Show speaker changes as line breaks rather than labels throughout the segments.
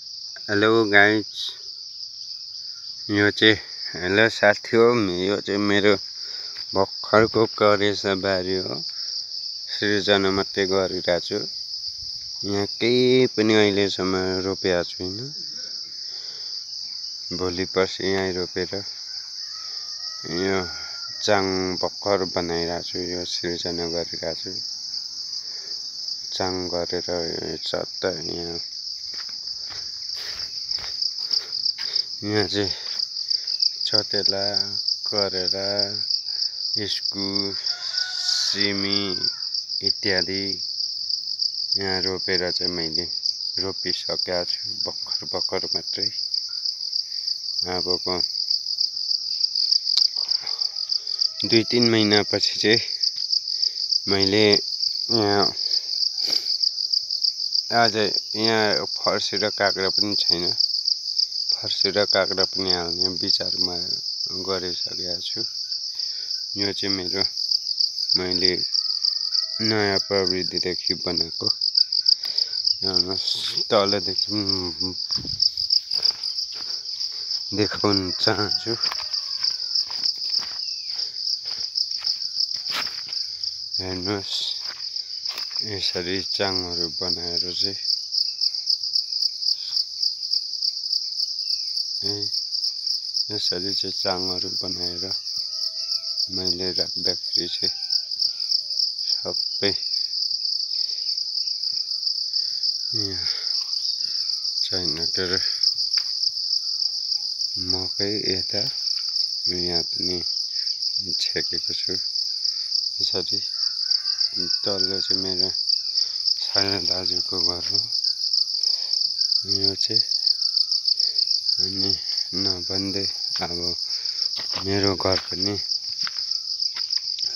Hello guys, यो चाहिँ hello साथी हो। यो चाहिँ मेरो भर्खरको करेसा बारी हो। सृजना मात्रै गरिरहेको छु। यहाँ केही पनि अहिलेसम्म रोपेको छुइनँ। भोलि पर्सि यहीँ रोपेर यो चाङ भर्खर बनाइरहेको छु। यो सृजना गरिरहेको छु। चाङ गरेर सट्ट यहाँ चाहिँ चटेला, करेला, इस्कुस, सिमी इत्यादि यहाँ रोपेर चाहिँ मैले रोपिसकेको छु भर्खर मात्रै। अबको 2-3 महिनापछि चाहिँ मैले यहाँ आज यहाँ फर्सी र काँक्रा पनि छैन। फर्सी र काँक्रा पनि हाल्ने विचारमा गरिसकेको छु। यो चाहिँ मैले नयाँ प्रविधिदेखि बनाएको। तलदेखि देखाउन चाहन्छु। हेर्नुहोस्, यसरी चाङहरू बनाएर चाहिँ यसरी चाहिँ चाङहरू बनाएर मैले राख्दाखेरि चाहिँ सबै यहाँ छैन के अरे मकै यता यहाँ पनि छेकेको छु। यसरी तल चाहिँ मेरो सानो दाजुको घर हो यो चाहिँ। अनि नभन्दै अब मेरो घर पनि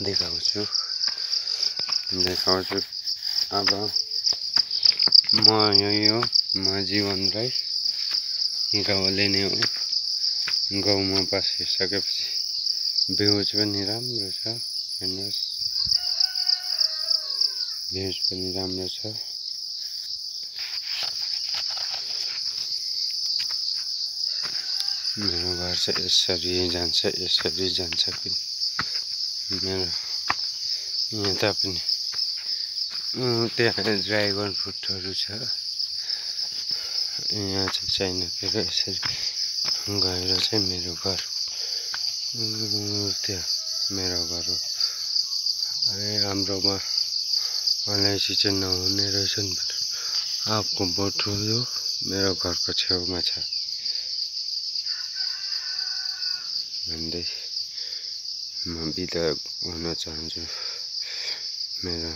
देखाउँछु। अब म जीवन राई गाउँले नै हो। गाउँमा बसिसकेपछि भ्यूज पनि राम्रो छ। हेर्नुहोस्, भ्यूज पनि राम्रो छ। मेरो घर चाहिँ यसरी जान्छ कि मेरो यता पनि त्यहाँ ड्राइगन फ्रुटहरू छ। यहाँ चाहिँ छैन के अरे यसरी गएर चाहिँ मेरो घर त्यो मेरो घर हो। अरे हाम्रोमा अलैँची चाहिँ नहुने रहेछ नि त। आपको बोटो यो मेरो घरको छेउमा छ भन्दै म बिदा हुन चाहन्छु। मेरो